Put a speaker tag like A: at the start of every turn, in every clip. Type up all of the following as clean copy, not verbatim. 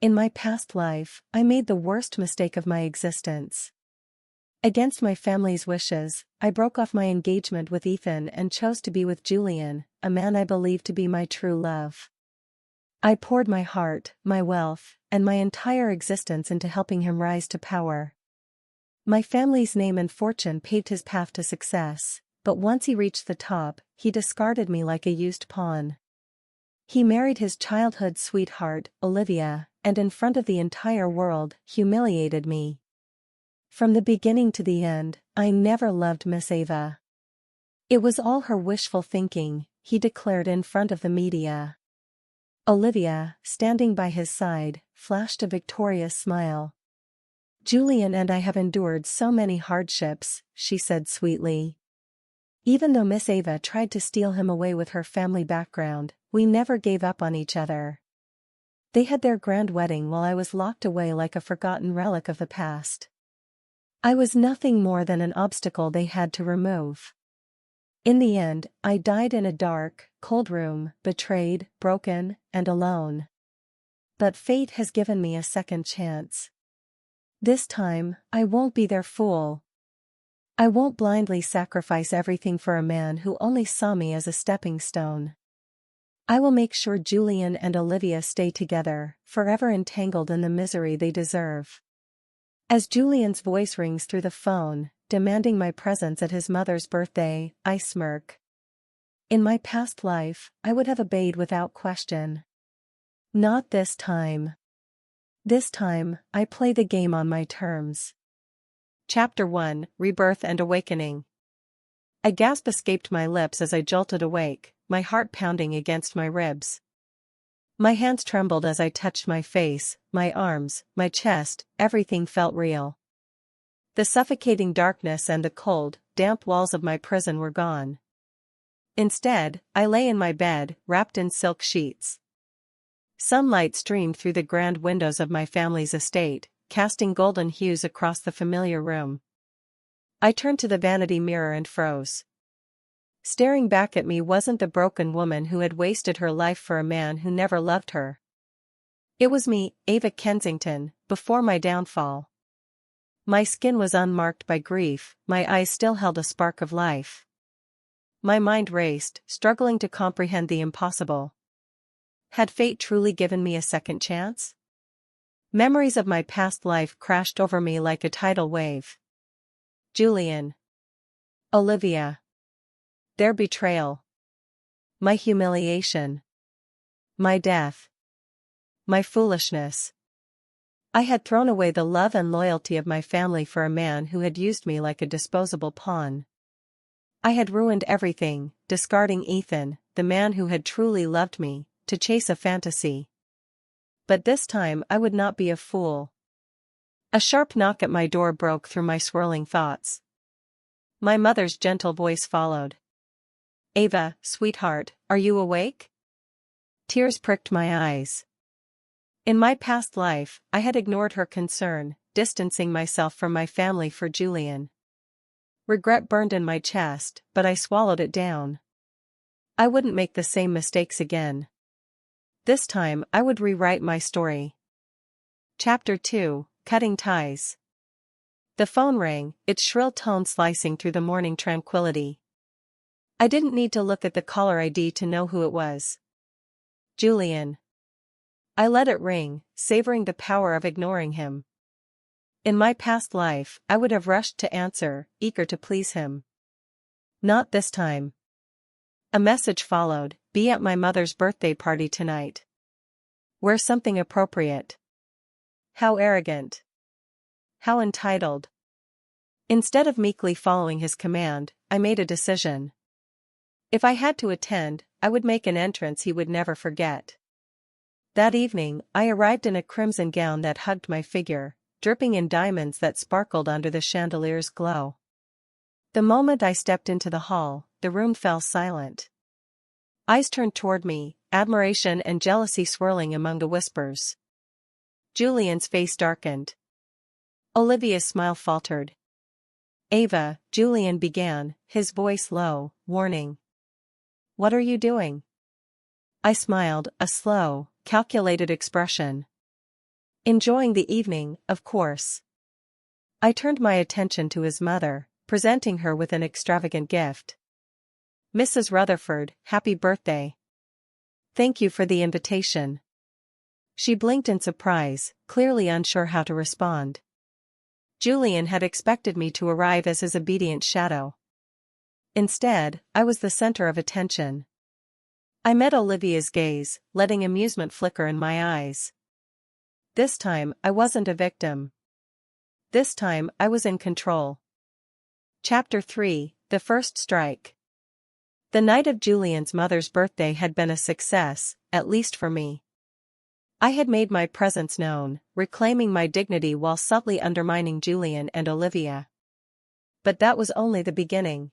A: In my past life, I made the worst mistake of my existence. Against my family's wishes, I broke off my engagement with Ethan and chose to be with Julian, a man I believed to be my true love. I poured my heart, my wealth, and my entire existence into helping him rise to power. My family's name and fortune paved his path to success, but once he reached the top, he discarded me like a used pawn. He married his childhood sweetheart, Olivia, and in front of the entire world, humiliated me. From the beginning to the end, I never loved Miss Ava. It was all her wishful thinking, he declared in front of the media. Olivia, standing by his side, flashed a victorious smile. Julian and I have endured so many hardships, she said sweetly. Even though Miss Ava tried to steal him away with her family background, we never gave up on each other. They had their grand wedding while I was locked away like a forgotten relic of the past. I was nothing more than an obstacle they had to remove. In the end, I died in a dark, cold room, betrayed, broken, and alone. But fate has given me a second chance. This time, I won't be their fool. I won't blindly sacrifice everything for a man who only saw me as a stepping stone. I will make sure Julian and Olivia stay together, forever entangled in the misery they deserve. As Julian's voice rings through the phone, demanding my presence at his mother's birthday, I smirk. In my past life, I would have obeyed without question. Not this time. This time, I play the game on my terms. Chapter 1, Rebirth and Awakening. A gasp escaped my lips as I jolted awake, my heart pounding against my ribs. My hands trembled as I touched my face, my arms, my chest, everything felt real. The suffocating darkness and the cold, damp walls of my prison were gone. Instead, I lay in my bed, wrapped in silk sheets. Sunlight streamed through the grand windows of my family's estate, casting golden hues across the familiar room. I turned to the vanity mirror and froze. Staring back at me wasn't the broken woman who had wasted her life for a man who never loved her. It was me, Ava Kensington, before my downfall. My skin was unmarked by grief, my eyes still held a spark of life. My mind raced, struggling to comprehend the impossible. Had fate truly given me a second chance? Memories of my past life crashed over me like a tidal wave. Julian. Olivia. Their betrayal. My humiliation. My death. My foolishness. I had thrown away the love and loyalty of my family for a man who had used me like a disposable pawn. I had ruined everything, discarding Ethan, the man who had truly loved me, to chase a fantasy. But this time I would not be a fool. A sharp knock at my door broke through my swirling thoughts. My mother's gentle voice followed. Ava, sweetheart, are you awake? Tears pricked my eyes. In my past life, I had ignored her concern, distancing myself from my family for Julian. Regret burned in my chest, but I swallowed it down. I wouldn't make the same mistakes again. This time I would rewrite my story. Chapter 2, Cutting Ties. The phone rang, its shrill tone slicing through the morning tranquility. I didn't need to look at the caller ID to know who it was. Julian. I let it ring, savoring the power of ignoring him. In my past life, I would have rushed to answer, eager to please him. Not this time. A message followed, be at my mother's birthday party tonight. Wear something appropriate. How arrogant. How entitled. Instead of meekly following his command, I made a decision. If I had to attend, I would make an entrance he would never forget. That evening, I arrived in a crimson gown that hugged my figure, dripping in diamonds that sparkled under the chandelier's glow. The moment I stepped into the hall, the room fell silent. Eyes turned toward me, admiration and jealousy swirling among the whispers. Julian's face darkened. Olivia's smile faltered. Ava, Julian began, his voice low, warning. What are you doing? I smiled, a slow, calculated expression. Enjoying the evening, of course. I turned my attention to his mother, presenting her with an extravagant gift. Mrs. Rutherford, happy birthday. Thank you for the invitation. She blinked in surprise, clearly unsure how to respond. Julian had expected me to arrive as his obedient shadow. Instead, I was the center of attention. I met Olivia's gaze, letting amusement flicker in my eyes. This time, I wasn't a victim. This time, I was in control. Chapter 3, The First Strike. The night of Julian's mother's birthday had been a success, at least for me. I had made my presence known, reclaiming my dignity while subtly undermining Julian and Olivia. But that was only the beginning.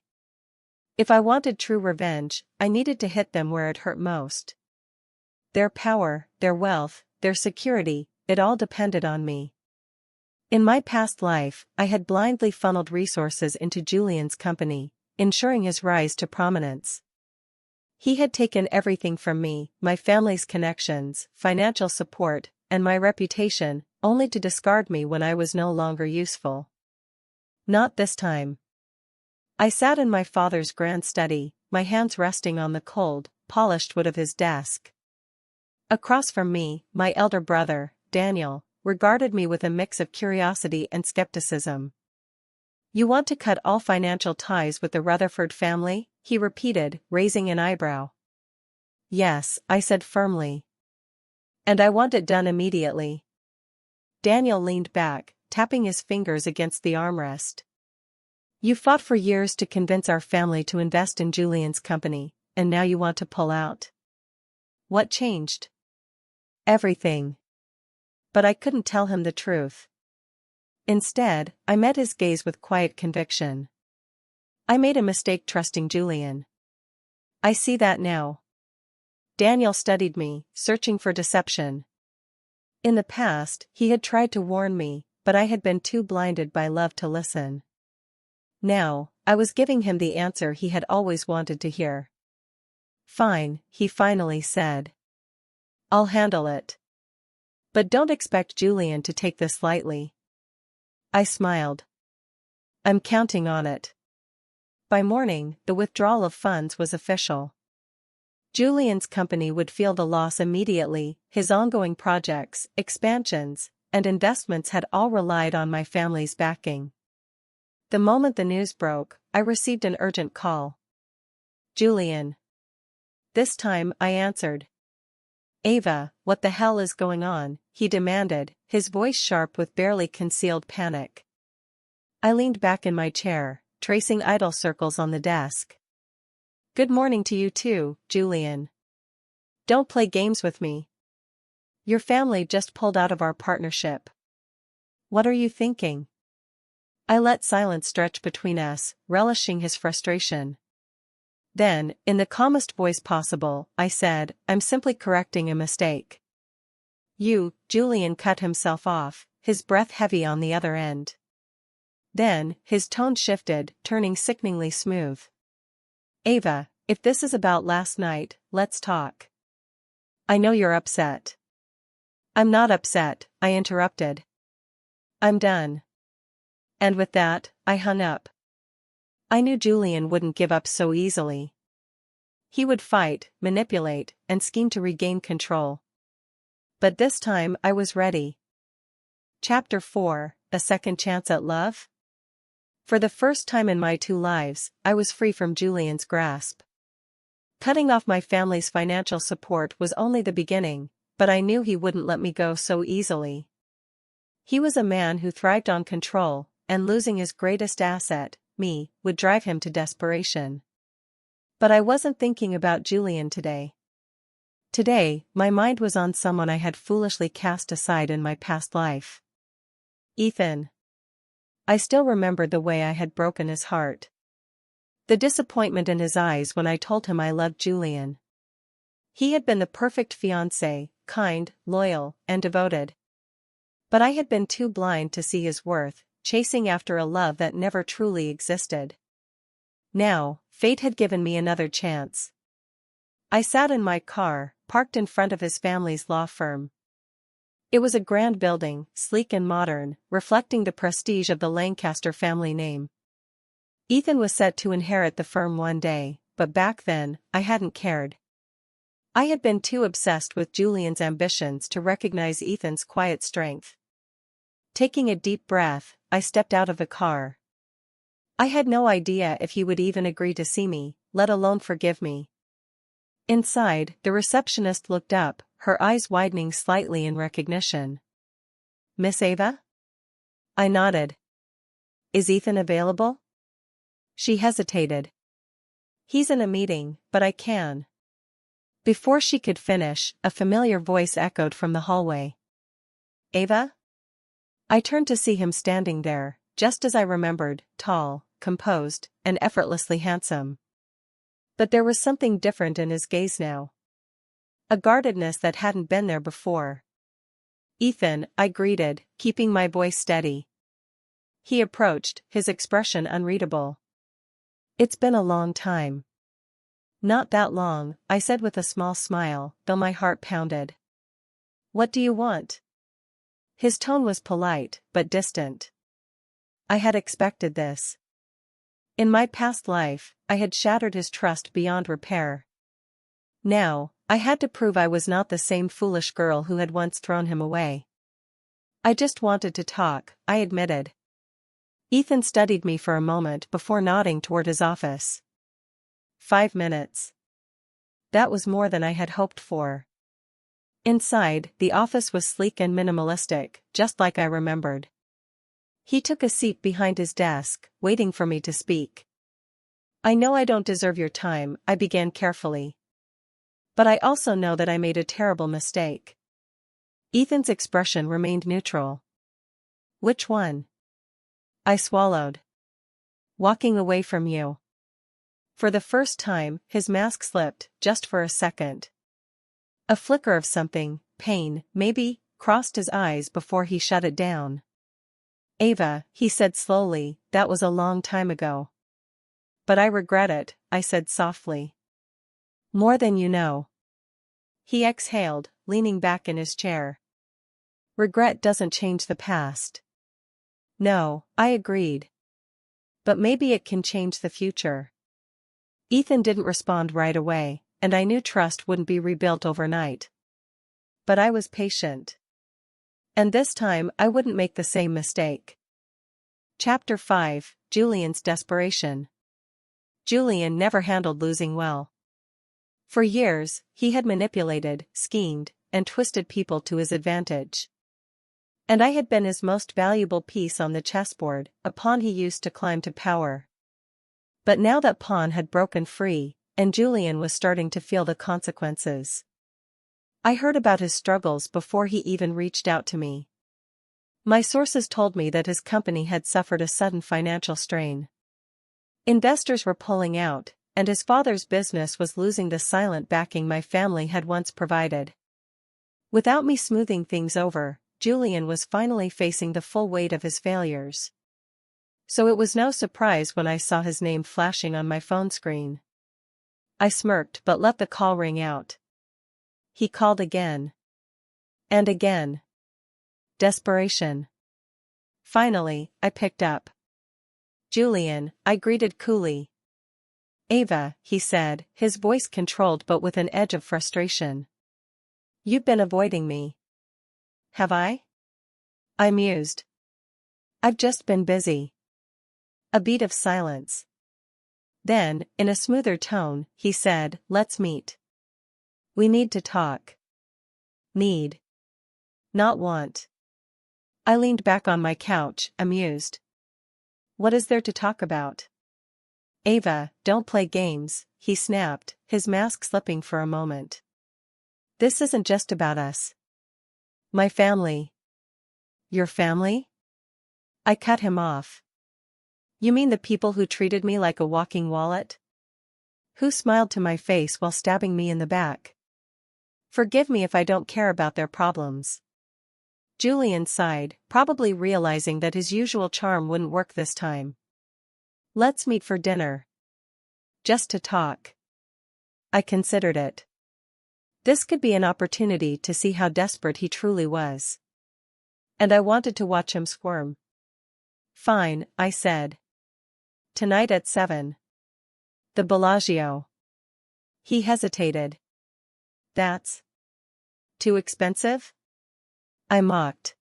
A: If I wanted true revenge, I needed to hit them where it hurt most. Their power, their wealth, their security, it all depended on me. In my past life, I had blindly funneled resources into Julian's company, ensuring his rise to prominence. He had taken everything from me, my family's connections, financial support, and my reputation, only to discard me when I was no longer useful. Not this time. I sat in my father's grand study, my hands resting on the cold, polished wood of his desk. Across from me, my elder brother, Daniel, regarded me with a mix of curiosity and skepticism. You want to cut all financial ties with the Rutherford family? He repeated, raising an eyebrow. Yes, I said firmly. And I want it done immediately. Daniel leaned back, tapping his fingers against the armrest. You fought for years to convince our family to invest in Julian's company, and now you want to pull out. What changed? Everything. But I couldn't tell him the truth. Instead, I met his gaze with quiet conviction. I made a mistake trusting Julian. I see that now. Daniel studied me, searching for deception. In the past, he had tried to warn me, but I had been too blinded by love to listen. Now, I was giving him the answer he had always wanted to hear. Fine, he finally said. I'll handle it. But don't expect Julian to take this lightly. I smiled. I'm counting on it. By morning, the withdrawal of funds was official. Julian's company would feel the loss immediately. His ongoing projects, expansions, and investments had all relied on my family's backing. The moment the news broke, I received an urgent call. Julian. This time, I answered. Ava, what the hell is going on? He demanded, his voice sharp with barely concealed panic. I leaned back in my chair, tracing idle circles on the desk. Good morning to you too, Julian. Don't play games with me. Your family just pulled out of our partnership. What are you thinking? I let silence stretch between us, relishing his frustration. Then, in the calmest voice possible, I said, I'm simply correcting a mistake. Julian cut himself off, his breath heavy on the other end. Then, his tone shifted, turning sickeningly smooth. Ava, if this is about last night, let's talk. I know you're upset. I'm not upset, I interrupted. I'm done. And with that, I hung up. I knew Julian wouldn't give up so easily. He would fight, manipulate, and scheme to regain control. But this time I was ready. Chapter 4, A Second Chance at Love? For the first time in my two lives, I was free from Julian's grasp. Cutting off my family's financial support was only the beginning, but I knew he wouldn't let me go so easily. He was a man who thrived on control, and losing his greatest asset, me, would drive him to desperation. But I wasn't thinking about Julian today. Today, my mind was on someone I had foolishly cast aside in my past life. Ethan. I still remembered the way I had broken his heart. The disappointment in his eyes when I told him I loved Julian. He had been the perfect fiancé, kind, loyal, and devoted. But I had been too blind to see his worth, chasing after a love that never truly existed. Now, fate had given me another chance. I sat in my car, parked in front of his family's law firm. It was a grand building, sleek and modern, reflecting the prestige of the Lancaster family name. Ethan was set to inherit the firm one day, but back then, I hadn't cared. I had been too obsessed with Julian's ambitions to recognize Ethan's quiet strength. Taking a deep breath, I stepped out of the car. I had no idea if he would even agree to see me, let alone forgive me. Inside, the receptionist looked up, her eyes widening slightly in recognition. "Miss Ava?" I nodded. "Is Ethan available?" She hesitated. "He's in a meeting, but I can." Before she could finish, a familiar voice echoed from the hallway. "Ava?" I turned to see him standing there, just as I remembered, tall, composed, and effortlessly handsome. But there was something different in his gaze now. A guardedness that hadn't been there before. "Ethan," I greeted, keeping my voice steady. He approached, his expression unreadable. "It's been a long time." "Not that long," I said with a small smile, though my heart pounded. "What do you want?" His tone was polite, but distant. I had expected this. In my past life, I had shattered his trust beyond repair. Now, I had to prove I was not the same foolish girl who had once thrown him away. "I just wanted to talk," I admitted. Ethan studied me for a moment before nodding toward his office. 5 minutes. That was more than I had hoped for. Inside, the office was sleek and minimalistic, just like I remembered. He took a seat behind his desk, waiting for me to speak. "I know I don't deserve your time," I began carefully. "But I also know that I made a terrible mistake." Ethan's expression remained neutral. "Which one?" I swallowed. "Walking away from you." For the first time, his mask slipped, just for a second. A flicker of something, pain, maybe, crossed his eyes before he shut it down. "Ava," he said slowly, "that was a long time ago." "But I regret it," I said softly. "More than you know." He exhaled, leaning back in his chair. "Regret doesn't change the past." "No," I agreed. "But maybe it can change the future." Ethan didn't respond right away, and I knew trust wouldn't be rebuilt overnight. But I was patient. And this time I wouldn't make the same mistake. Chapter 5, Julian's Desperation. Julian never handled losing well. For years, he had manipulated, schemed, and twisted people to his advantage. And I had been his most valuable piece on the chessboard, a pawn he used to climb to power. But now that pawn had broken free, and Julian was starting to feel the consequences. I heard about his struggles before he even reached out to me. My sources told me that his company had suffered a sudden financial strain. Investors were pulling out, and his father's business was losing the silent backing my family had once provided. Without me smoothing things over, Julian was finally facing the full weight of his failures. So it was no surprise when I saw his name flashing on my phone screen. I smirked but let the call ring out. He called again. And again. Desperation. Finally, I picked up. "Julian," I greeted coolly. "Ava," he said, his voice controlled but with an edge of frustration. "You've been avoiding me." "Have I?" I mused. "I've just been busy." A beat of silence. Then, in a smoother tone, he said, "Let's meet. We need to talk." Need. Not want. I leaned back on my couch, amused. "What is there to talk about?" "Ava, don't play games," he snapped, his mask slipping for a moment. "This isn't just about us." "My family." "Your family?" I cut him off. "You mean the people who treated me like a walking wallet? Who smiled to my face while stabbing me in the back? Forgive me if I don't care about their problems." Julian sighed, probably realizing that his usual charm wouldn't work this time. "Let's meet for dinner." Just to talk. I considered it. This could be an opportunity to see how desperate he truly was. And I wanted to watch him squirm. Fine, I said. Tonight at 7. The Bellagio. He hesitated. That's too expensive? I mocked.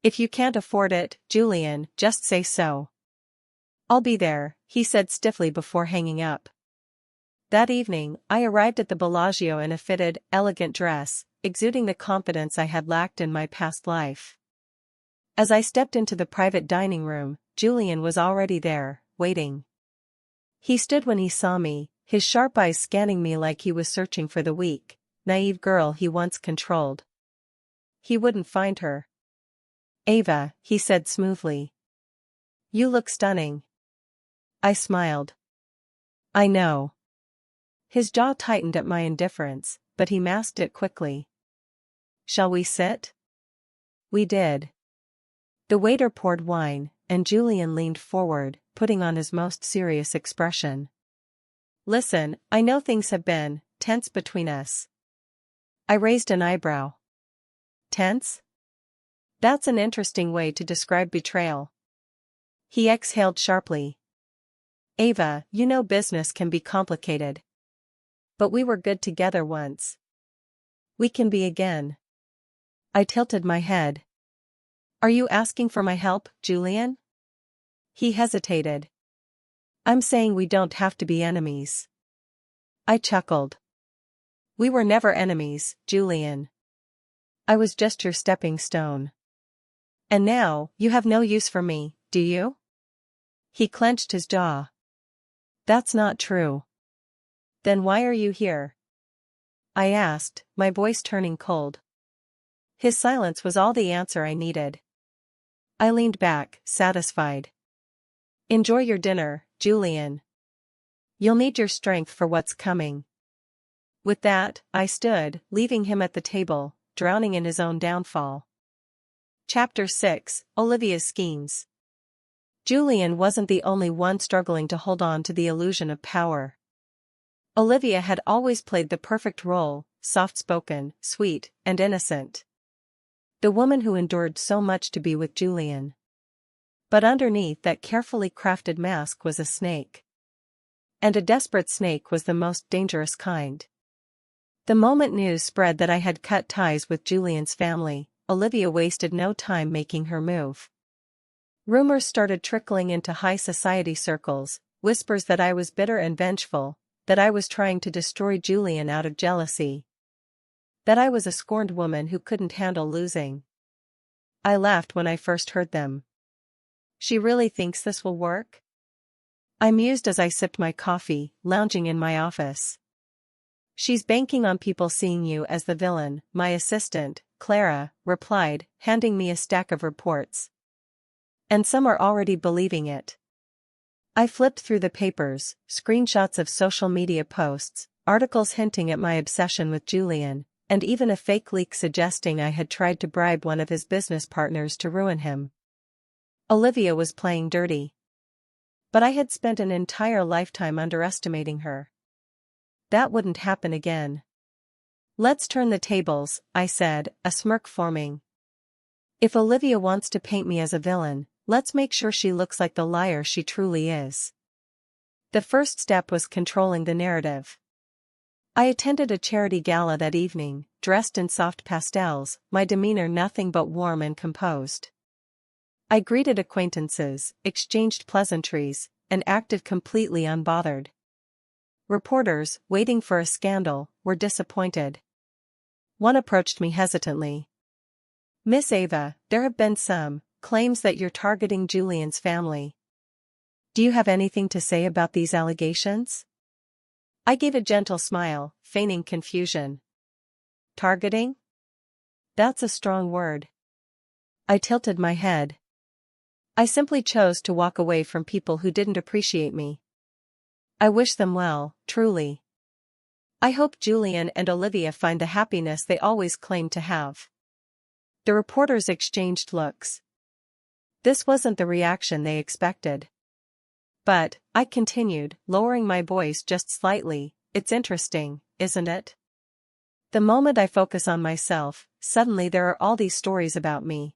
A: If you can't afford it, Julian, just say so. I'll be there, he said stiffly before hanging up. That evening, I arrived at the Bellagio in a fitted, elegant dress, exuding the confidence I had lacked in my past life. As I stepped into the private dining room, Julian was already there, waiting. He stood when he saw me, his sharp eyes scanning me like he was searching for the weak, naive girl he once controlled. He wouldn't find her. Ava, he said smoothly. You look stunning. I smiled. I know. His jaw tightened at my indifference, but he masked it quickly. Shall we sit? We did. The waiter poured wine, and Julian leaned forward, putting on his most serious expression. Listen, I know things have been tense between us. I raised an eyebrow. Tense? That's an interesting way to describe betrayal. He exhaled sharply. Ava, you know business can be complicated. But we were good together once. We can be again. I tilted my head. Are you asking for my help, Julian? He hesitated. I'm saying we don't have to be enemies. I chuckled. We were never enemies, Julian. I was just your stepping stone. And now, you have no use for me, do you? He clenched his jaw. That's not true. Then why are you here? I asked, my voice turning cold. His silence was all the answer I needed. I leaned back, satisfied. Enjoy your dinner, Julian. You'll need your strength for what's coming. With that, I stood, leaving him at the table, drowning in his own downfall. Chapter 6, Olivia's Schemes. Julian wasn't the only one struggling to hold on to the illusion of power. Olivia had always played the perfect role, soft-spoken, sweet, and innocent. The woman who endured so much to be with Julian. But underneath that carefully crafted mask was a snake. And a desperate snake was the most dangerous kind. The moment news spread that I had cut ties with Julian's family, Olivia wasted no time making her move. Rumors started trickling into high society circles, whispers that I was bitter and vengeful, that I was trying to destroy Julian out of jealousy. That I was a scorned woman who couldn't handle losing. I laughed when I first heard them. She really thinks this will work? I mused as I sipped my coffee, lounging in my office. She's banking on people seeing you as the villain, my assistant, Clara, replied, handing me a stack of reports. And some are already believing it. I flipped through the papers, screenshots of social media posts, articles hinting at my obsession with Julian, and even a fake leak suggesting I had tried to bribe one of his business partners to ruin him. Olivia was playing dirty. But I had spent an entire lifetime underestimating her. That wouldn't happen again. Let's turn the tables, I said, a smirk forming. If Olivia wants to paint me as a villain, let's make sure she looks like the liar she truly is. The first step was controlling the narrative. I attended a charity gala that evening, dressed in soft pastels, my demeanor nothing but warm and composed. I greeted acquaintances, exchanged pleasantries, and acted completely unbothered. Reporters, waiting for a scandal, were disappointed. One approached me hesitantly. Miss Ava, there have been some claims that you're targeting Julian's family. Do you have anything to say about these allegations? I gave a gentle smile, feigning confusion. Targeting? That's a strong word. I tilted my head. I simply chose to walk away from people who didn't appreciate me. I wish them well, truly. I hope Julian and Olivia find the happiness they always claimed to have. The reporters exchanged looks. This wasn't the reaction they expected. But, I continued, lowering my voice just slightly, it's interesting, isn't it? The moment I focus on myself, suddenly there are all these stories about me.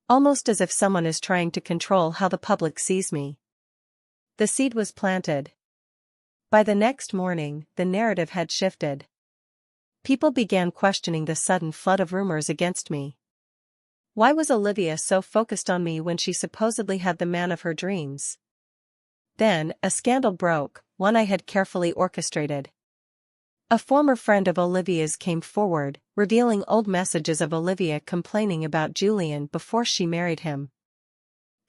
A: Almost as if someone is trying to control how the public sees me. The seed was planted. By the next morning, the narrative had shifted. People began questioning the sudden flood of rumors against me. Why was Olivia so focused on me when she supposedly had the man of her dreams? Then, a scandal broke, one I had carefully orchestrated. A former friend of Olivia's came forward, revealing old messages of Olivia complaining about Julian before she married him.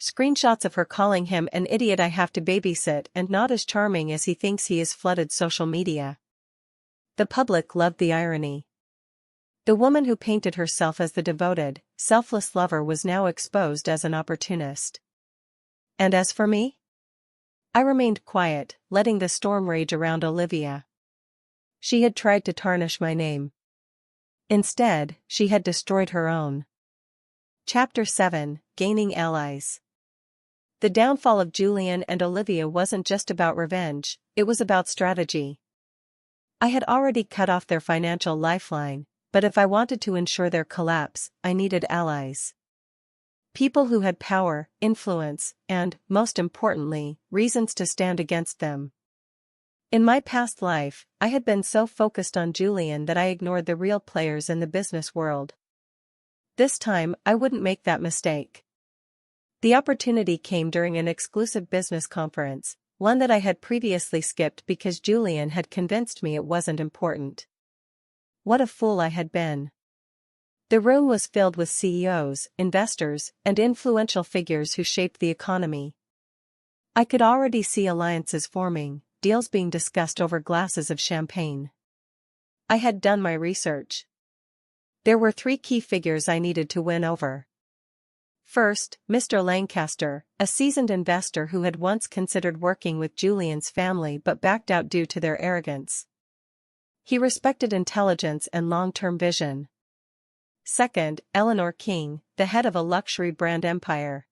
A: Screenshots of her calling him an idiot I have to babysit and not as charming as he thinks he is flooded social media. The public loved the irony. The woman who painted herself as the devoted, selfless lover was now exposed as an opportunist. And as for me? I remained quiet, letting the storm rage around Olivia. She had tried to tarnish my name. Instead, she had destroyed her own. Chapter 7: Gaining Allies. The downfall of Julian and Olivia wasn't just about revenge, it was about strategy. I had already cut off their financial lifeline, but if I wanted to ensure their collapse, I needed allies. People who had power, influence, and, most importantly, reasons to stand against them. In my past life, I had been so focused on Julian that I ignored the real players in the business world. This time, I wouldn't make that mistake. The opportunity came during an exclusive business conference, one that I had previously skipped because Julian had convinced me it wasn't important. What a fool I had been. The room was filled with CEOs, investors, and influential figures who shaped the economy. I could already see alliances forming, deals being discussed over glasses of champagne. I had done my research. There were 3 key figures I needed to win over. First, Mr. Lancaster, a seasoned investor who had once considered working with Julian's family but backed out due to their arrogance. He respected intelligence and long-term vision. Second, Eleanor King, the head of a luxury brand empire.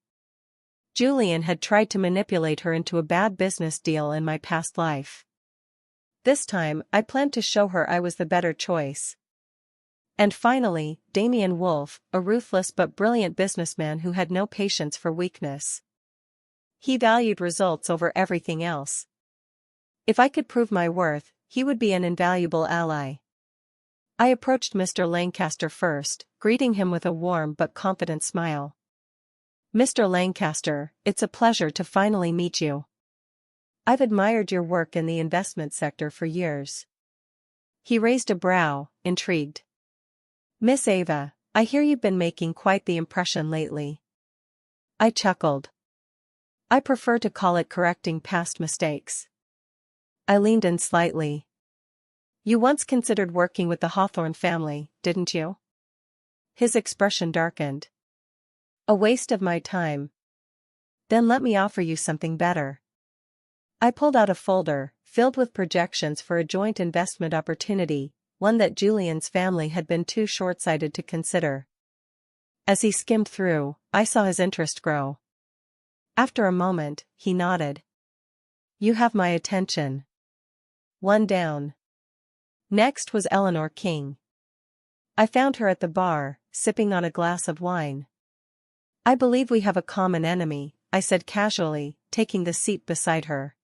A: Julian had tried to manipulate her into a bad business deal in my past life. This time, I planned to show her I was the better choice. And finally, Damian Wolf, a ruthless but brilliant businessman who had no patience for weakness. He valued results over everything else. If I could prove my worth, he would be an invaluable ally. I approached Mr. Lancaster first, greeting him with a warm but confident smile. Mr. Lancaster, it's a pleasure to finally meet you. I've admired your work in the investment sector for years. He raised a brow, intrigued. Miss Ava, I hear you've been making quite the impression lately. I chuckled. I prefer to call it correcting past mistakes. I leaned in slightly. You once considered working with the Hawthorne family, didn't you? His expression darkened. A waste of my time. Then let me offer you something better. I pulled out a folder, filled with projections for a joint investment opportunity, one that Julian's family had been too short-sighted to consider. As he skimmed through, I saw his interest grow. After a moment, he nodded. You have my attention. One down. Next was Eleanor King. I found her at the bar, sipping on a glass of wine. I believe we have a common enemy, I said casually, taking the seat beside her.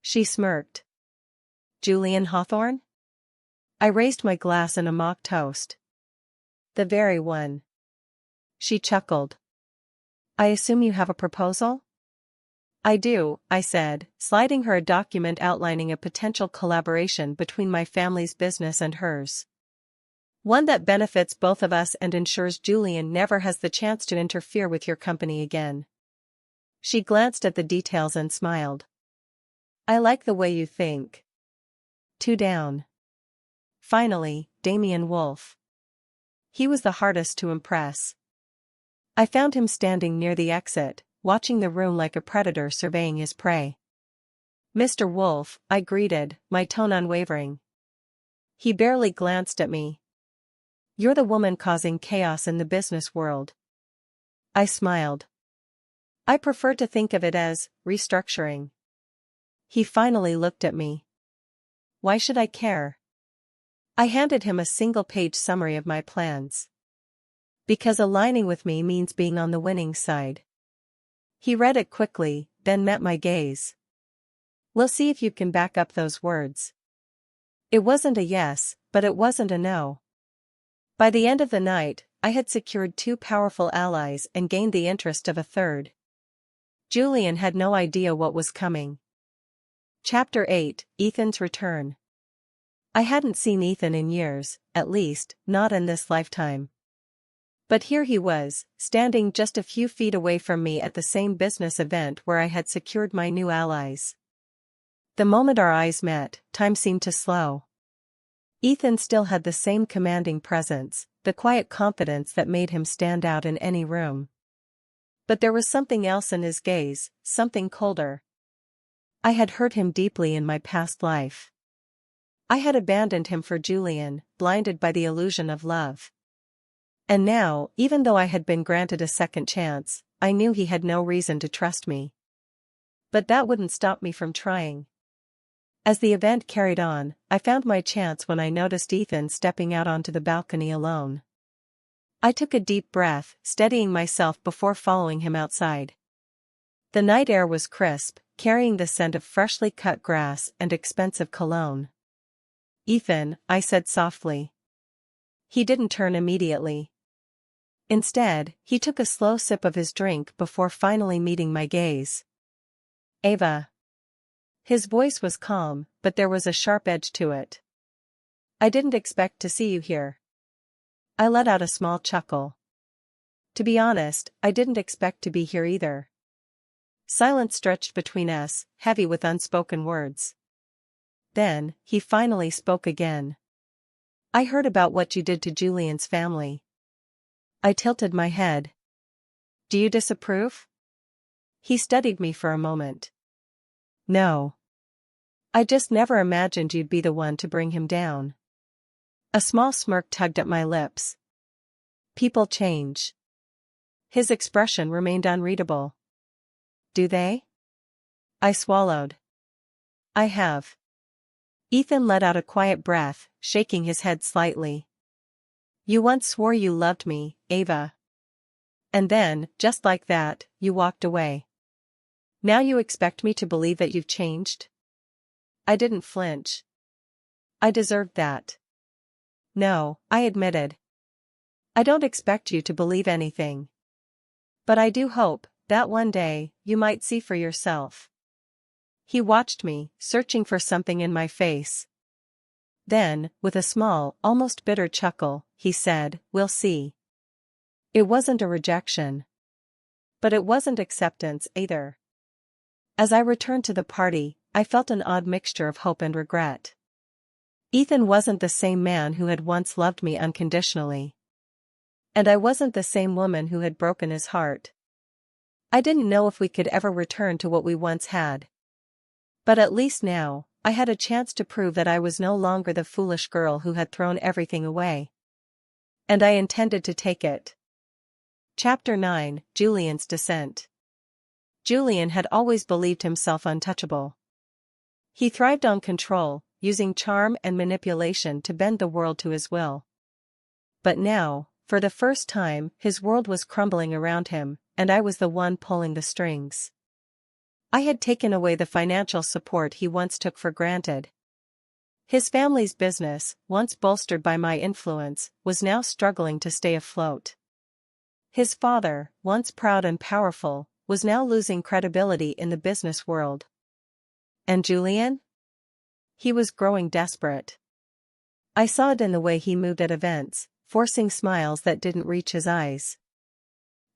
A: She smirked. Julian Hawthorne? I raised my glass in a mock toast. The very one. She chuckled. I assume you have a proposal? I do, I said, sliding her a document outlining a potential collaboration between my family's business and hers. One that benefits both of us and ensures Julian never has the chance to interfere with your company again. She glanced at the details and smiled. I like the way you think. 2 down. Finally, Damian Wolf. He was the hardest to impress. I found him standing near the exit, watching the room like a predator surveying his prey. Mr. Wolf, I greeted, my tone unwavering. He barely glanced at me. You're the woman causing chaos in the business world. I smiled. I prefer to think of it as restructuring. He finally looked at me. Why should I care? I handed him a single-page summary of my plans. Because aligning with me means being on the winning side. He read it quickly, then met my gaze. We'll see if you can back up those words. It wasn't a yes, but it wasn't a no. By the end of the night, I had secured 2 powerful allies and gained the interest of a third. Julian had no idea what was coming. Chapter 8, Ethan's Return. I hadn't seen Ethan in years, at least, not in this lifetime. But here he was, standing just a few feet away from me at the same business event where I had secured my new allies. The moment our eyes met, time seemed to slow. Ethan still had the same commanding presence, the quiet confidence that made him stand out in any room. But there was something else in his gaze, something colder. I had hurt him deeply in my past life. I had abandoned him for Julian, blinded by the illusion of love. And now, even though I had been granted a second chance, I knew he had no reason to trust me. But that wouldn't stop me from trying. As the event carried on, I found my chance when I noticed Ethan stepping out onto the balcony alone. I took a deep breath, steadying myself before following him outside. The night air was crisp, carrying the scent of freshly cut grass and expensive cologne. "Ethan," I said softly. He didn't turn immediately. Instead, he took a slow sip of his drink before finally meeting my gaze. "Ava." His voice was calm, but there was a sharp edge to it. "I didn't expect to see you here." I let out a small chuckle. To be honest, I didn't expect to be here either. Silence stretched between us, heavy with unspoken words. Then, he finally spoke again. "I heard about what you did to Julian's family." I tilted my head. "Do you disapprove?" He studied me for a moment. "No. I just never imagined you'd be the one to bring him down." A small smirk tugged at my lips. "People change." His expression remained unreadable. "Do they?" I swallowed. "I have." Ethan let out a quiet breath, shaking his head slightly. "You once swore you loved me, Ava. And then, just like that, you walked away. Now you expect me to believe that you've changed?" I didn't flinch. "I deserved that." "No," I admitted. "I don't expect you to believe anything. But I do hope that one day, you might see for yourself." He watched me, searching for something in my face. Then, with a small, almost bitter chuckle, he said, "We'll see." It wasn't a rejection. But it wasn't acceptance either. As I returned to the party, I felt an odd mixture of hope and regret. Ethan wasn't the same man who had once loved me unconditionally. And I wasn't the same woman who had broken his heart. I didn't know if we could ever return to what we once had. But at least now, I had a chance to prove that I was no longer the foolish girl who had thrown everything away. And I intended to take it. Chapter 9, Julian's Descent. Julian had always believed himself untouchable. He thrived on control, using charm and manipulation to bend the world to his will. But now, for the first time, his world was crumbling around him, and I was the one pulling the strings. I had taken away the financial support he once took for granted. His family's business, once bolstered by my influence, was now struggling to stay afloat. His father, once proud and powerful, was now losing credibility in the business world. And Julian? He was growing desperate. I saw it in the way he moved at events, forcing smiles that didn't reach his eyes.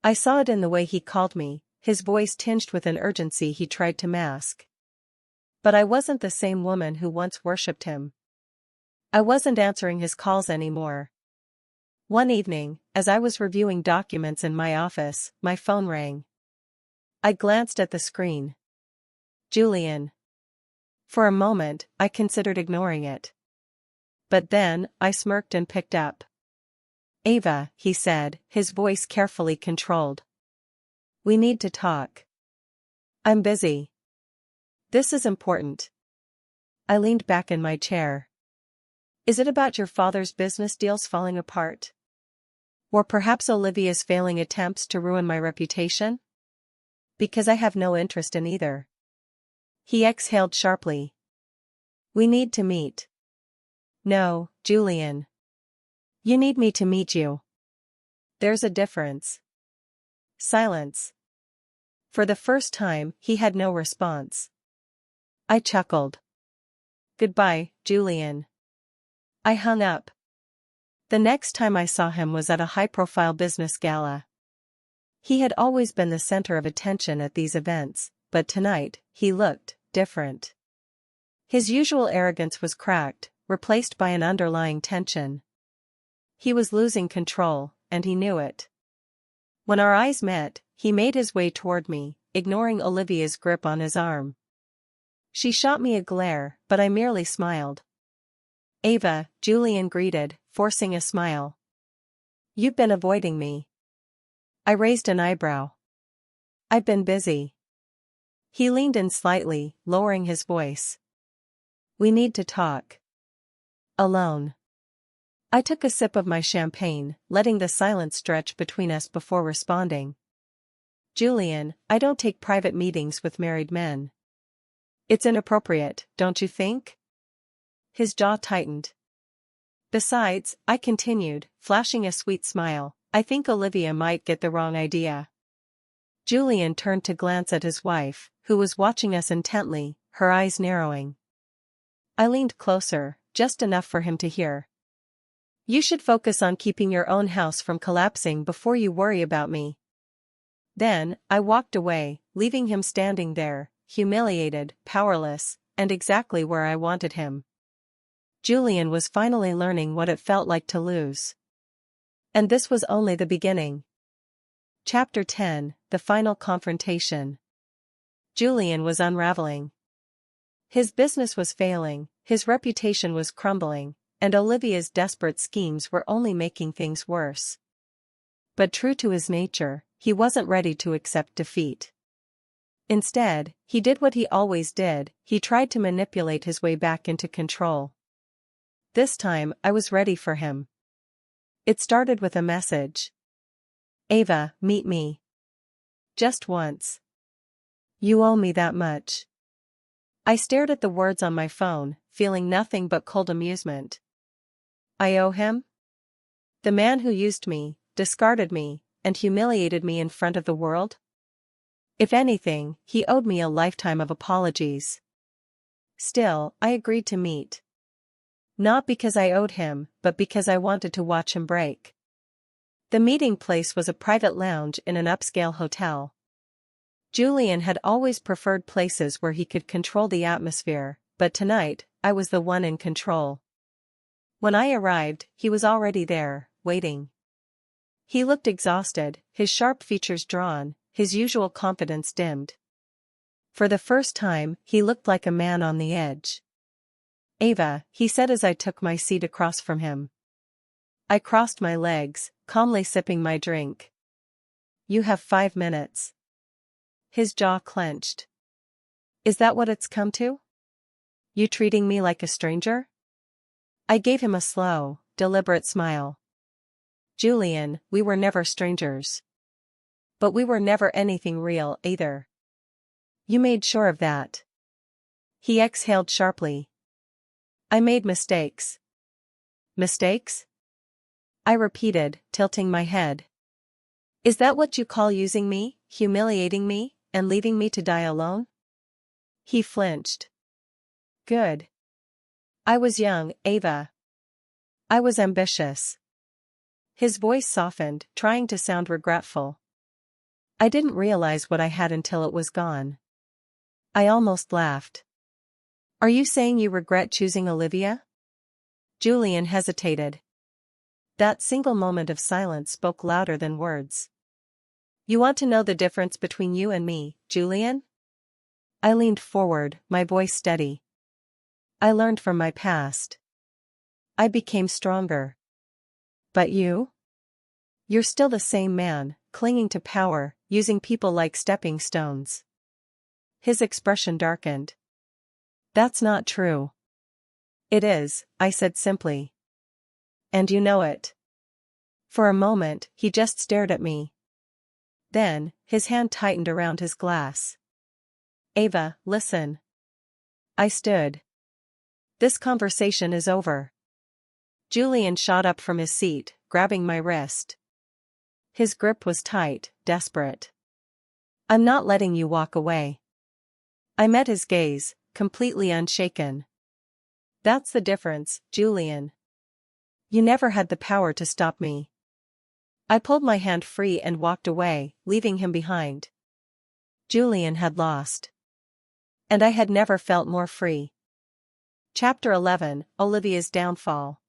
A: I saw it in the way he called me, his voice tinged with an urgency he tried to mask. But I wasn't the same woman who once worshipped him. I wasn't answering his calls anymore. One evening, as I was reviewing documents in my office, my phone rang. I glanced at the screen. Julian. For a moment, I considered ignoring it. But then, I smirked and picked up. "Ava," he said, his voice carefully controlled. "We need to talk." "I'm busy." "This is important." I leaned back in my chair. "Is it about your father's business deals falling apart?" Or perhaps Olivia's failing attempts to ruin my reputation? Because I have no interest in either. He exhaled sharply. We need to meet. No, Julian. You need me to meet you. There's a difference. Silence. For the first time, he had no response. I chuckled. Goodbye, Julian. I hung up. The next time I saw him was at a high-profile business gala. He had always been the center of attention at these events, but tonight, he looked different. His usual arrogance was cracked, replaced by an underlying tension. He was losing control, and he knew it. When our eyes met, he made his way toward me, ignoring Olivia's grip on his arm. She shot me a glare, but I merely smiled. Ava, Julian greeted, forcing a smile. You've been avoiding me. I raised an eyebrow. I've been busy. He leaned in slightly, lowering his voice. We need to talk. Alone. I took a sip of my champagne, letting the silence stretch between us before responding. Julian, I don't take private meetings with married men. It's inappropriate, don't you think? His jaw tightened. Besides, I continued, flashing a sweet smile, I think Olivia might get the wrong idea. Julian turned to glance at his wife, who was watching us intently, her eyes narrowing. I leaned closer, just enough for him to hear. You should focus on keeping your own house from collapsing before you worry about me. Then, I walked away, leaving him standing there, humiliated, powerless, and exactly where I wanted him. Julian was finally learning what it felt like to lose. And this was only the beginning. Chapter 10, The Final Confrontation. Julian was unraveling. His business was failing, his reputation was crumbling, and Olivia's desperate schemes were only making things worse. But true to his nature, he wasn't ready to accept defeat. Instead, he did what he always did, he tried to manipulate his way back into control. This time, I was ready for him. It started with a message. Ava, meet me. Just once. You owe me that much. I stared at the words on my phone, feeling nothing but cold amusement. I owe him? The man who used me, discarded me, and humiliated me in front of the world? If anything, he owed me a lifetime of apologies. Still, I agreed to meet. Not because I owed him, but because I wanted to watch him break. The meeting place was a private lounge in an upscale hotel. Julian had always preferred places where he could control the atmosphere, but tonight, I was the one in control. When I arrived, he was already there, waiting. He looked exhausted, his sharp features drawn, his usual confidence dimmed. For the first time, he looked like a man on the edge. Ava, he said as I took my seat across from him. I crossed my legs, calmly sipping my drink. You have 5 minutes. His jaw clenched. Is that what it's come to? You treating me like a stranger? I gave him a slow, deliberate smile. Julian, we were never strangers. But we were never anything real either. You made sure of that. He exhaled sharply. I made mistakes. Mistakes? I repeated, tilting my head. Is that what you call using me, humiliating me, and leaving me to die alone? He flinched. Good. I was young, Ava. I was ambitious. His voice softened, trying to sound regretful. I didn't realize what I had until it was gone. I almost laughed. Are you saying you regret choosing Olivia? Julian hesitated. That single moment of silence spoke louder than words. You want to know the difference between you and me, Julian? I leaned forward, my voice steady. I learned from my past. I became stronger. But you? You're still the same man, clinging to power, using people like stepping stones. His expression darkened. That's not true. It is, I said simply. And you know it. For a moment, he just stared at me. Then, his hand tightened around his glass. Ava, listen. I stood. This conversation is over. Julian shot up from his seat, grabbing my wrist. His grip was tight, desperate. I'm not letting you walk away. I met his gaze, completely unshaken. That's the difference, Julian. You never had the power to stop me. I pulled my hand free and walked away, leaving him behind. Julian had lost. And I had never felt more free. Chapter 11, Olivia's Downfall.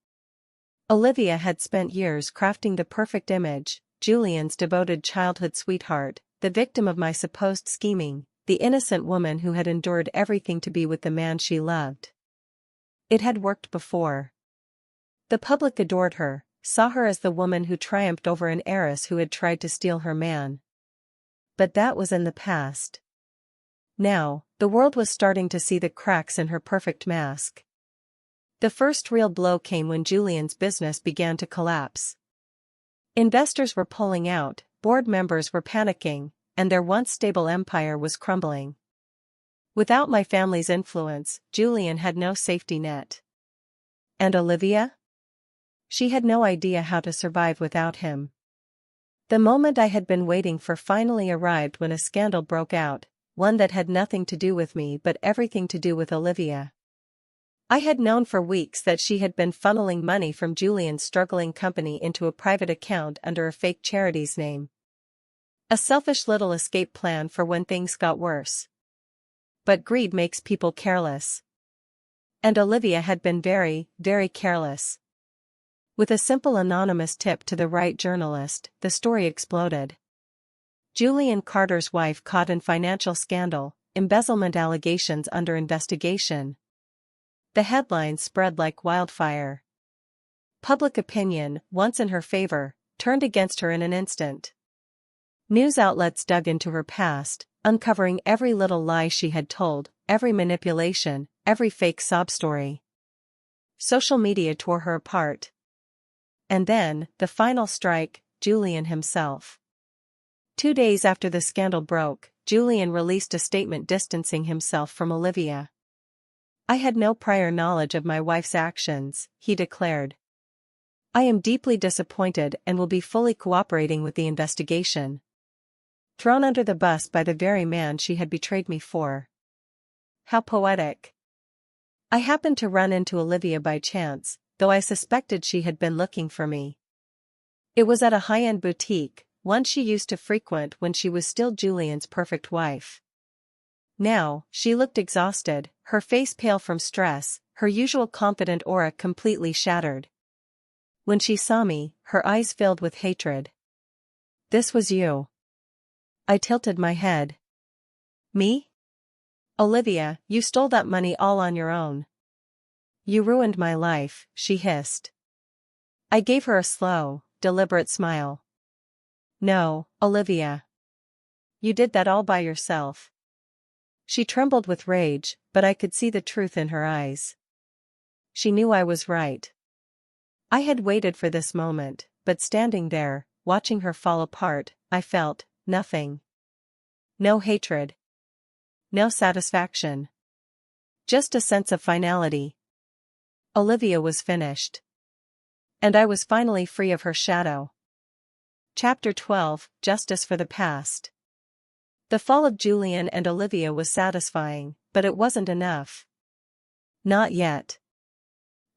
A: Olivia had spent years crafting the perfect image, Julian's devoted childhood sweetheart, the victim of my supposed scheming, the innocent woman who had endured everything to be with the man she loved. It had worked before. The public adored her, saw her as the woman who triumphed over an heiress who had tried to steal her man. But that was in the past. Now, the world was starting to see the cracks in her perfect mask. The first real blow came when Julian's business began to collapse. Investors were pulling out, board members were panicking, and their once stable empire was crumbling. Without my family's influence, Julian had no safety net. And Olivia? She had no idea how to survive without him. The moment I had been waiting for finally arrived when a scandal broke out, one that had nothing to do with me but everything to do with Olivia. I had known for weeks that she had been funneling money from Julian's struggling company into a private account under a fake charity's name. A selfish little escape plan for when things got worse. But greed makes people careless. And Olivia had been very, very careless. With a simple anonymous tip to the right journalist, the story exploded. Julian Carter's wife caught in financial scandal, embezzlement allegations under investigation. The headlines spread like wildfire. Public opinion, once in her favor, turned against her in an instant. News outlets dug into her past, uncovering every little lie she had told, every manipulation, every fake sob story. Social media tore her apart. And then, the final strike, Julian himself. 2 days after the scandal broke, Julian released a statement distancing himself from Olivia. I had no prior knowledge of my wife's actions, he declared. I am deeply disappointed and will be fully cooperating with the investigation. Thrown under the bus by the very man she had betrayed me for. How poetic. I happened to run into Olivia by chance, though I suspected she had been looking for me. It was at a high-end boutique, one she used to frequent when she was still Julian's perfect wife. Now, she looked exhausted, her face pale from stress, her usual confident aura completely shattered. When she saw me, her eyes filled with hatred. This was you. I tilted my head. Me? Olivia, you stole that money all on your own. You ruined my life, she hissed. I gave her a slow, deliberate smile. No, Olivia. You did that all by yourself. She trembled with rage, but I could see the truth in her eyes. She knew I was right. I had waited for this moment, but standing there, watching her fall apart, I felt nothing. No hatred. No satisfaction. Just a sense of finality. Olivia was finished. And I was finally free of her shadow. Chapter 12, Justice for the Past. The fall of Julian and Olivia was satisfying, but it wasn't enough. Not yet.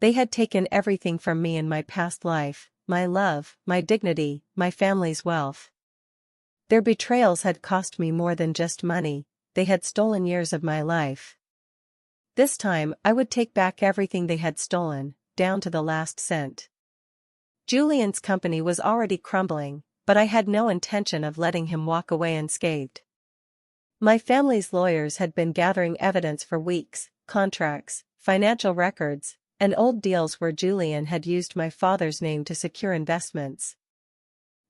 A: They had taken everything from me in my past life, my love, my dignity, my family's wealth. Their betrayals had cost me more than just money, they had stolen years of my life. This time I would take back everything they had stolen, down to the last cent. Julian's company was already crumbling, but I had no intention of letting him walk away unscathed. My family's lawyers had been gathering evidence for weeks, contracts, financial records, and old deals where Julian had used my father's name to secure investments.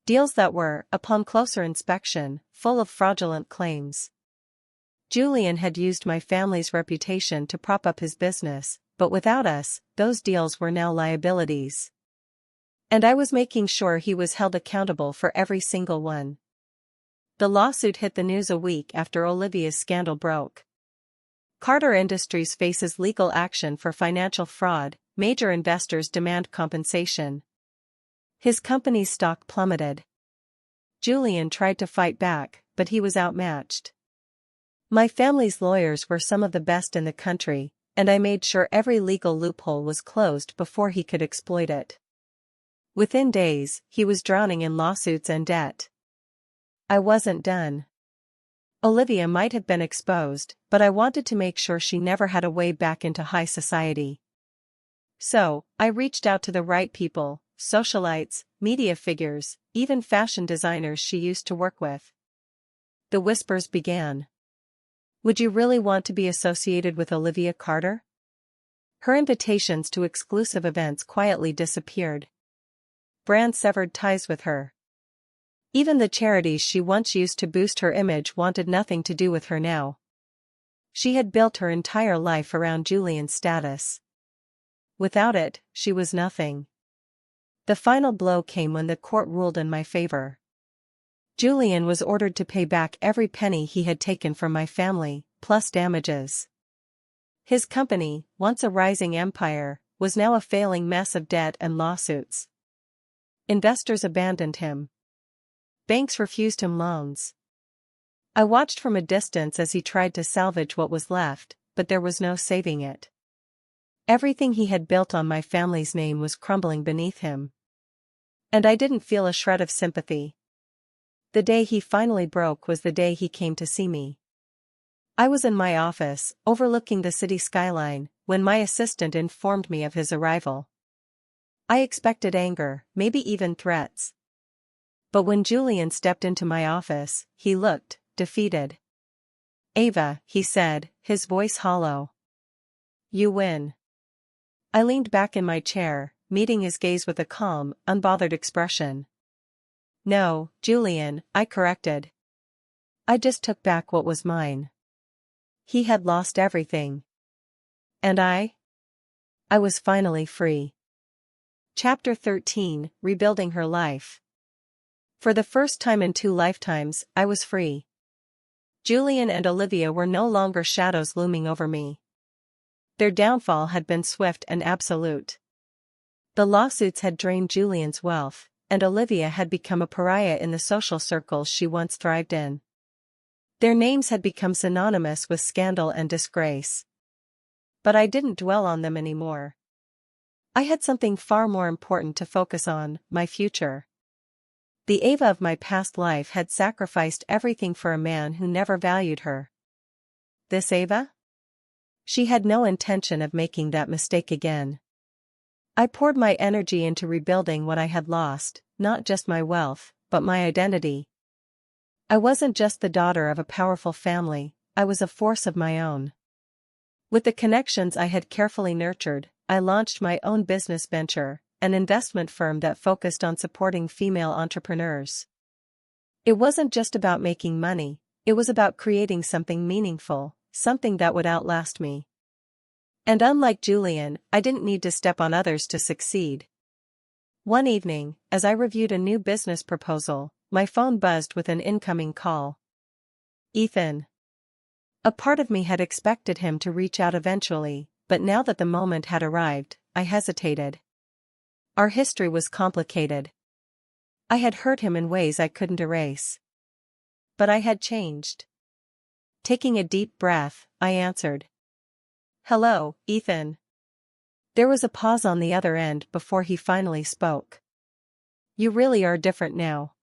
A: Deals that were, upon closer inspection, full of fraudulent claims. Julian had used my family's reputation to prop up his business, but without us, those deals were now liabilities. And I was making sure he was held accountable for every single one. The lawsuit hit the news a week after Olivia's scandal broke. Carter Industries faces legal action for financial fraud, major investors demand compensation. His company's stock plummeted. Julian tried to fight back, but he was outmatched. My family's lawyers were some of the best in the country, and I made sure every legal loophole was closed before he could exploit it. Within days, he was drowning in lawsuits and debt. I wasn't done. Olivia might have been exposed, but I wanted to make sure she never had a way back into high society. So, I reached out to the right people, socialites, media figures, even fashion designers she used to work with. The whispers began. Would you really want to be associated with Olivia Carter? Her invitations to exclusive events quietly disappeared. Brands severed ties with her. Even the charities she once used to boost her image wanted nothing to do with her now. She had built her entire life around Julian's status. Without it, she was nothing. The final blow came when the court ruled in my favor. Julian was ordered to pay back every penny he had taken from my family, plus damages. His company, once a rising empire, was now a failing mess of debt and lawsuits. Investors abandoned him. Banks refused him loans. I watched from a distance as he tried to salvage what was left, but there was no saving it. Everything he had built on my family's name was crumbling beneath him. And I didn't feel a shred of sympathy. The day he finally broke was the day he came to see me. I was in my office, overlooking the city skyline, when my assistant informed me of his arrival. I expected anger, maybe even threats. But when Julian stepped into my office, he looked defeated. "Ava," he said, his voice hollow. "You win." I leaned back in my chair, meeting his gaze with a calm, unbothered expression. "No, Julian," I corrected. "I just took back what was mine." He had lost everything. And I was finally free. Chapter 13, Rebuilding Her Life. For the first time in 2 lifetimes, I was free. Julian and Olivia were no longer shadows looming over me. Their downfall had been swift and absolute. The lawsuits had drained Julian's wealth, and Olivia had become a pariah in the social circles she once thrived in. Their names had become synonymous with scandal and disgrace. But I didn't dwell on them anymore. I had something far more important to focus on, my future. The Ava of my past life had sacrificed everything for a man who never valued her. This Ava? She had no intention of making that mistake again. I poured my energy into rebuilding what I had lost, not just my wealth, but my identity. I wasn't just the daughter of a powerful family, I was a force of my own. With the connections I had carefully nurtured, I launched my own business venture, an investment firm that focused on supporting female entrepreneurs. It wasn't just about making money, it was about creating something meaningful, something that would outlast me. And unlike Julian, I didn't need to step on others to succeed. One evening, as I reviewed a new business proposal, my phone buzzed with an incoming call. Ethan. A part of me had expected him to reach out eventually, but now that the moment had arrived, I hesitated. Our history was complicated. I had hurt him in ways I couldn't erase. But I had changed. Taking a deep breath, I answered. "Hello, Ethan." There was a pause on the other end before he finally spoke. "You really are different now."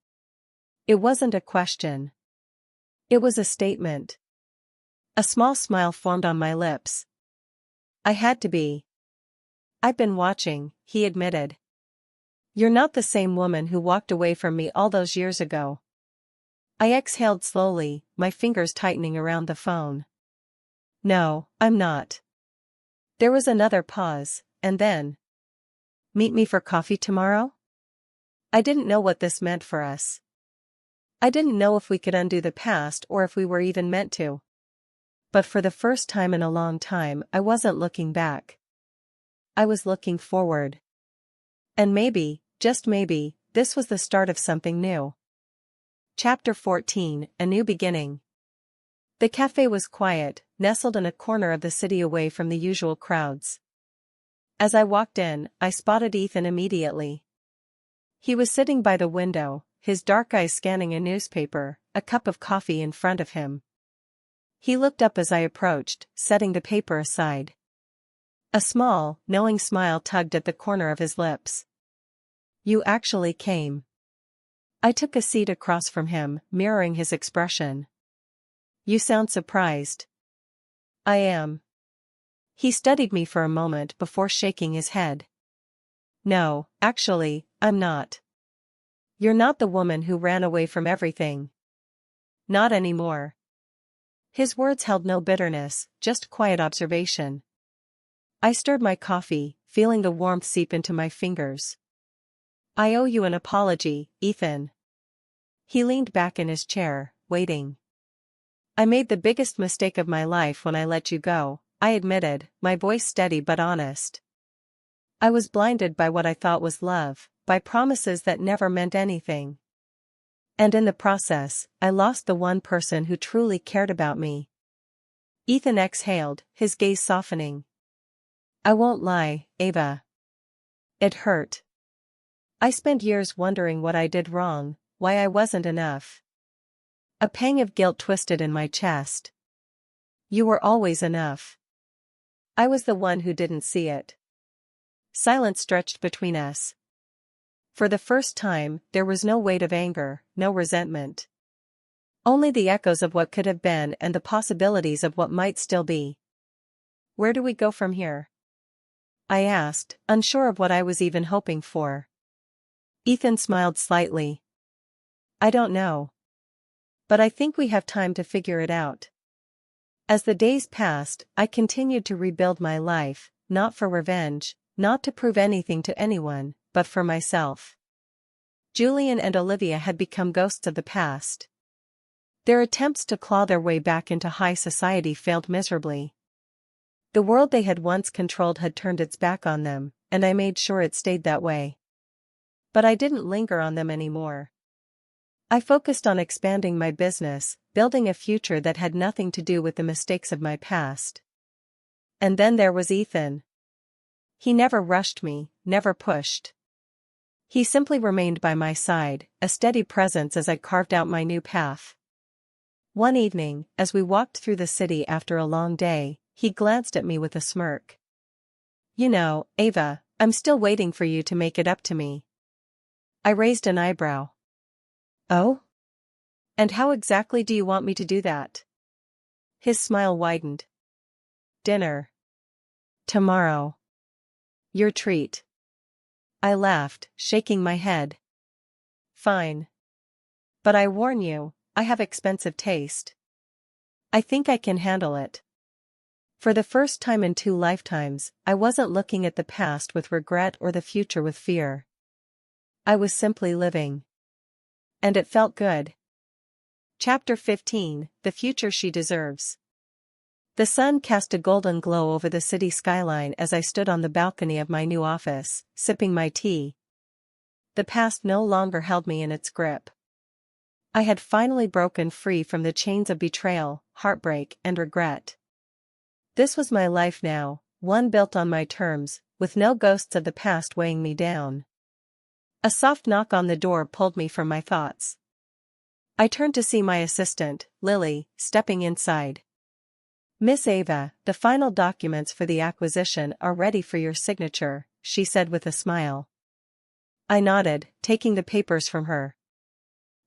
A: It wasn't a question. It was a statement. A small smile formed on my lips. "I had to be." "I've been watching," he admitted. "You're not the same woman who walked away from me all those years ago." I exhaled slowly, my fingers tightening around the phone. "No, I'm not." There was another pause, and then. "Meet me for coffee tomorrow?" I didn't know what this meant for us. I didn't know if we could undo the past or if we were even meant to. But for the first time in a long time, I wasn't looking back. I was looking forward. And maybe, just maybe, this was the start of something new. Chapter 14, A New Beginning. The cafe was quiet, nestled in a corner of the city away from the usual crowds. As I walked in, I spotted Ethan immediately. He was sitting by the window, his dark eyes scanning a newspaper, a cup of coffee in front of him. He looked up as I approached, setting the paper aside. A small, knowing smile tugged at the corner of his lips. "You actually came." I took a seat across from him, mirroring his expression. "You sound surprised." "I am." He studied me for a moment before shaking his head. "No, actually, I'm not. You're not the woman who ran away from everything. Not anymore." His words held no bitterness, just quiet observation. I stirred my coffee, feeling the warmth seep into my fingers. "I owe you an apology, Ethan." He leaned back in his chair, waiting. "I made the biggest mistake of my life when I let you go," I admitted, my voice steady but honest. "I was blinded by what I thought was love, by promises that never meant anything. And in the process, I lost the one person who truly cared about me." Ethan exhaled, his gaze softening. "I won't lie, Ava. It hurt. I spent years wondering what I did wrong, why I wasn't enough." A pang of guilt twisted in my chest. "You were always enough. I was the one who didn't see it." Silence stretched between us. For the first time, there was no weight of anger, no resentment. Only the echoes of what could have been and the possibilities of what might still be. "Where do we go from here?" I asked, unsure of what I was even hoping for. Ethan smiled slightly. "I don't know. But I think we have time to figure it out." As the days passed, I continued to rebuild my life, not for revenge, not to prove anything to anyone, but for myself. Julian and Olivia had become ghosts of the past. Their attempts to claw their way back into high society failed miserably. The world they had once controlled had turned its back on them, and I made sure it stayed that way. But I didn't linger on them anymore. I focused on expanding my business, building a future that had nothing to do with the mistakes of my past. And then there was Ethan. He never rushed me, never pushed. He simply remained by my side, a steady presence as I carved out my new path. One evening, as we walked through the city after a long day, he glanced at me with a smirk. "You know, Ava, I'm still waiting for you to make it up to me." I raised an eyebrow. "Oh? And how exactly do you want me to do that?" His smile widened. "Dinner. Tomorrow. Your treat." I laughed, shaking my head. "Fine. But I warn you, I have expensive taste. I think I can handle it." For the first time in 2 lifetimes, I wasn't looking at the past with regret or the future with fear. I was simply living. And it felt good. Chapter 15, The Future She Deserves. The sun cast a golden glow over the city skyline as I stood on the balcony of my new office, sipping my tea. The past no longer held me in its grip. I had finally broken free from the chains of betrayal, heartbreak, and regret. This was my life now, one built on my terms, with no ghosts of the past weighing me down. A soft knock on the door pulled me from my thoughts. I turned to see my assistant, Lily, stepping inside. "Miss Ava, the final documents for the acquisition are ready for your signature," she said with a smile. I nodded, taking the papers from her.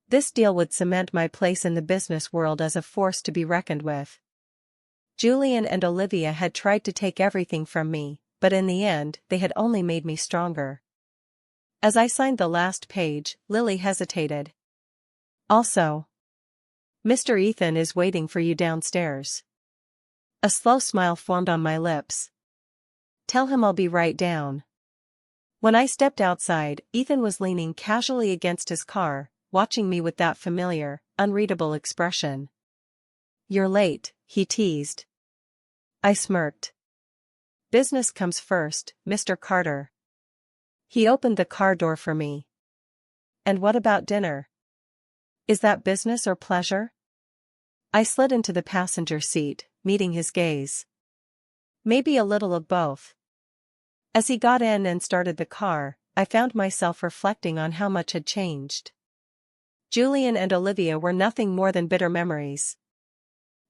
A: This deal would cement my place in the business world as a force to be reckoned with. Julian and Olivia had tried to take everything from me, but in the end, they had only made me stronger. As I signed the last page, Lily hesitated. "Also, Mr. Ethan is waiting for you downstairs." A slow smile formed on my lips. "Tell him I'll be right down." When I stepped outside, Ethan was leaning casually against his car, watching me with that familiar, unreadable expression. "You're late," he teased. I smirked. "Business comes first, Mr. Carter." He opened the car door for me. And what about dinner? Is that business or pleasure? I slid into the passenger seat, meeting his gaze. Maybe a little of both. As he got in and started the car, I found myself reflecting on how much had changed. Julian and Olivia were nothing more than bitter memories.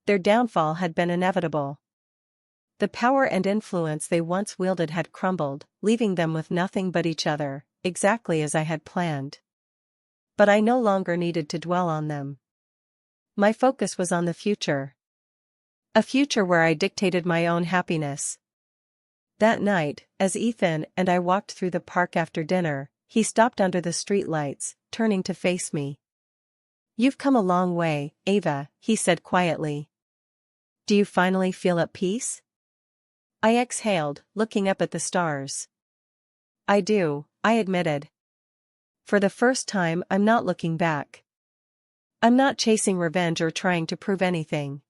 A: Their downfall had been inevitable. The power and influence they once wielded had crumbled, leaving them with nothing but each other, exactly as I had planned. But I no longer needed to dwell on them. My focus was on the future. A future where I dictated my own happiness. That night, as Ethan and I walked through the park after dinner, he stopped under the streetlights, turning to face me. "You've come a long way, Ava," he said quietly. "Do you finally feel at peace?" I exhaled, looking up at the stars. "I do," I admitted. "For the first time, I'm not looking back. I'm not chasing revenge or trying to prove anything.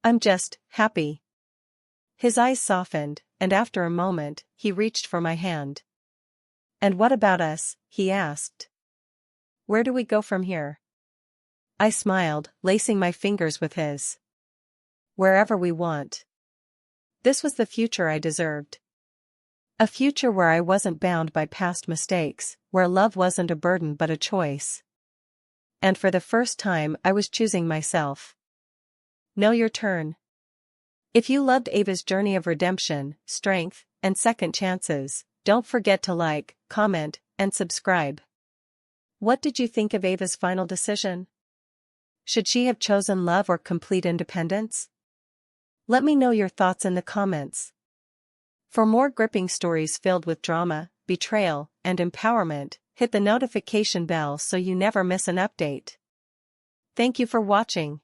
A: I'm just happy." His eyes softened, and after a moment, he reached for my hand. "And what about us?" he asked. "Where do we go from here?" I smiled, lacing my fingers with his. "Wherever we want." This was the future I deserved. A future where I wasn't bound by past mistakes, where love wasn't a burden but a choice. And for the first time I was choosing myself. Know your turn. If you loved Ava's journey of redemption, strength, and second chances, don't forget to like, comment, and subscribe. What did you think of Ava's final decision? Should she have chosen love or complete independence? Let me know your thoughts in the comments. For more gripping stories filled with drama, betrayal, and empowerment, hit the notification bell so you never miss an update. Thank you for watching.